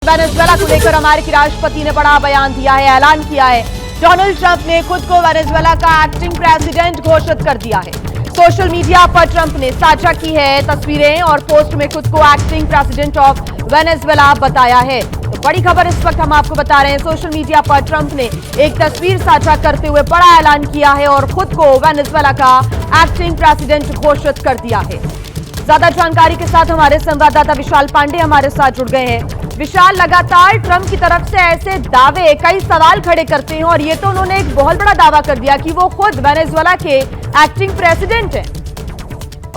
Venezuela को लेकर अमेरिकी राष्ट्रपति ने बड़ा बयान दिया है, ऐलान किया है। डोनाल्ड ट्रंप ने खुद को वेनेजुएला का एक्टिंग प्रेसिडेंट घोषित कर दिया है। सोशल मीडिया पर ट्रंप ने साझा की है तस्वीरें और पोस्ट में खुद को एक्टिंग प्रेसिडेंट ऑफ वेनेजुएला बताया है। तो बड़ी खबर इस वक्त हम आपको बता रहे हैं, सोशल मीडिया पर ट्रंप ने एक तस्वीर साझा करते हुए बड़ा ऐलान किया है और खुद को वेनेजुएला का एक्टिंग प्रेसिडेंट घोषित कर दिया है। ज्यादा जानकारी के साथ हमारे संवाददाता विशाल पांडे हमारे साथ जुड़ गए हैं। विशाल, लगातार ट्रंप की तरफ से ऐसे दावे, कई सवाल खड़े करते हैं और ये तो उन्होंने एक बहुत बड़ा दावा कर दिया कि वो खुद वेनेजुएला के एक्टिंग प्रेसिडेंट हैं।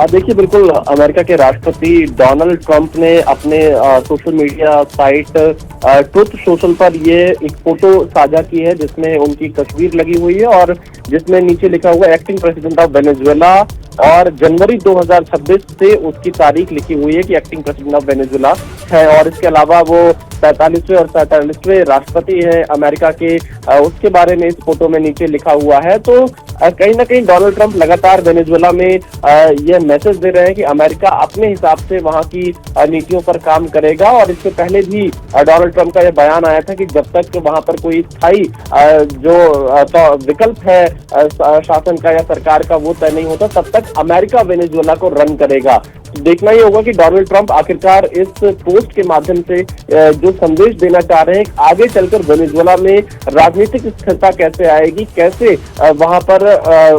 देखिए, बिल्कुल अमेरिका के राष्ट्रपति डोनाल्ड ट्रंप ने अपने social media site truth social पर ये एक फोटो साझा की है जिसमें उनकी तस्वीर लगी हुई है और जिसमें नीचे लिखा हुआ एक्टिंग प्रेसिडेंट ऑफ वेनेजुएला और जनवरी 2026 से उसकी तारीख लिखी हुई है कि एक्टिंग प्रेसिडेंट ऑफ वेनेजुएला है। और इसके अलावा वो 45वें और 47वें राष्ट्रपति हैं अमेरिका के, उसके बारे में इस फोटो में नीचे लिखा हुआ है। तो कहीं ना कहीं डोनाल्ड ट्रंप लगातार वेनेजुएला में यह मैसेज दे रहे हैं कि अमेरिका अपने हिसाब से वहां की नीतियों पर काम करेगा। और इससे पहले भी डोनाल्ड ट्रंप का यह बयान आया था कि जब तक वहां पर कोई स्थायी जो विकल्प है शासन का या सरकार का वो तय नहीं होता, तब तक अमेरिका वेनेजुएला को रन करेगा। देखना ही होगा कि डोनाल्ड ट्रंप आखिरकार इस पोस्ट के माध्यम से जो संदेश देना चाह रहे हैं, आगे चलकर वेनेजुएला में राजनीतिक स्थिरता कैसे आएगी, कैसे वहां पर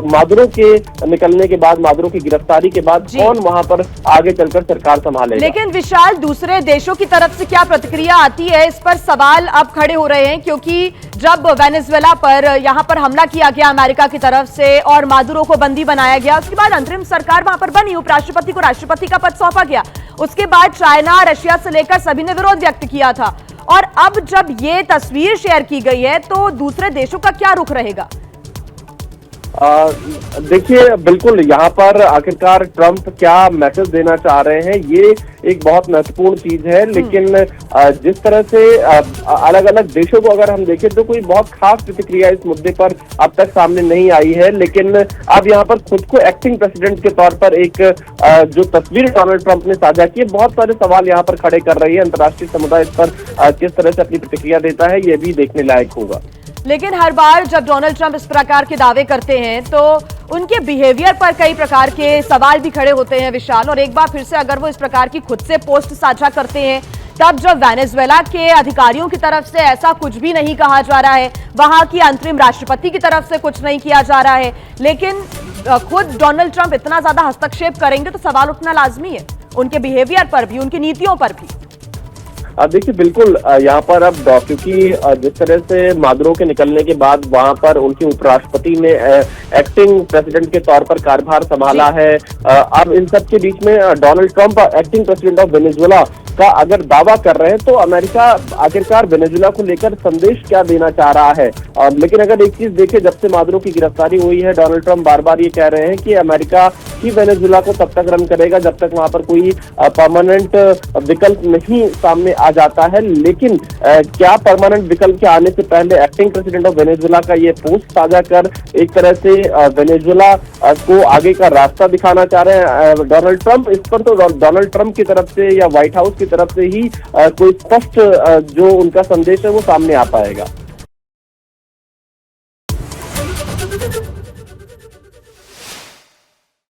मादुरो के निकलने के बाद, मादुरो की गिरफ्तारी के बाद कौन वहां पर आगे चलकर सरकार संभालेगा। लेकिन विशाल, दूसरे देशों की तरफ से क्या प्रतिक्रिया आती है, इस पर सवाल अब खड़े हो रहे हैं, क्योंकि जब वेनेजुएला पर यहां पर हमला किया गया अमेरिका की तरफ से और मादुरो को बंदी बनाया गया, उसके बाद अंतरिम सरकार वहां पर बनी, उपराष्ट्रपति को राष्ट्रपति का पद सौंपा गया। उसके बाद चाइना, रशिया से लेकर सभी ने विरोध व्यक्त किया था और अब जब ये तस्वीर शेयर की गई है तो दूसरे देशों का क्या रुख रहेगा? देखिए, बिल्कुल यहाँ पर आखिरकार ट्रंप क्या मैसेज देना चाह रहे हैं, ये एक बहुत महत्वपूर्ण चीज है। लेकिन जिस तरह से अलग अलग देशों को अगर हम देखें तो कोई बहुत खास प्रतिक्रिया इस मुद्दे पर अब तक सामने नहीं आई है। लेकिन अब यहाँ पर खुद को एक्टिंग प्रेसिडेंट के तौर पर एक जो तस्वीर डोनाल्ड ट्रंप ने साझा की है, बहुत सारे सवाल यहाँ पर खड़े कर रही है। अंतर्राष्ट्रीय समुदाय इस पर किस तरह से अपनी प्रतिक्रिया देता है, ये भी देखने लायक होगा। लेकिन हर बार जब डोनाल्ड ट्रंप इस प्रकार के दावे करते हैं तो उनके बिहेवियर पर कई प्रकार के सवाल भी खड़े होते हैं विशाल। और एक बार फिर से अगर वो इस प्रकार की खुद से पोस्ट साझा करते हैं, तब जब वेनेजुएला के अधिकारियों की तरफ से ऐसा कुछ भी नहीं कहा जा रहा है, वहां की अंतरिम राष्ट्रपति की तरफ से कुछ नहीं किया जा रहा है, लेकिन खुद डोनाल्ड ट्रंप इतना ज्यादा हस्तक्षेप करेंगे तो सवाल उठना लाजमी है उनके बिहेवियर पर भी, उनकी नीतियों पर भी। देखिए, बिल्कुल यहाँ पर अब क्योंकि जिस तरह से मादुरो के निकलने के बाद वहां पर उनके उपराष्ट्रपति ने एक्टिंग प्रेसिडेंट के तौर पर कार्यभार संभाला है। अब इन सब के बीच में Donald Trump acting president of Venezuela का अगर दावा कर रहे हैं तो अमेरिका आखिरकार वेनेजुएला को लेकर संदेश क्या देना चाह रहा है। लेकिन अगर एक चीज देखें, जब से मादुरो की गिरफ्तारी हुई है, डोनाल्ड ट्रंप बार बार ये कह रहे हैं कि अमेरिका ही वेनेजुएला को तब तक रन करेगा जब तक वहां पर कोई परमानेंट विकल्प नहीं सामने आ जाता है। लेकिन क्या परमानेंट विकल्प के आने से पहले एक्टिंग प्रेसिडेंट ऑफ वेनेजुएला का ये पोस्ट साझा कर एक तरह से वेनेजुएला को आगे का रास्ता दिखाना चाह रहे हैं डोनाल्ड ट्रंप? इस पर तो डोनाल्ड ट्रंप की तरफ से या व्हाइट हाउस की तरफ से ही कोई स्पष्ट जो उनका संदेश है वो सामने आ पाएगा।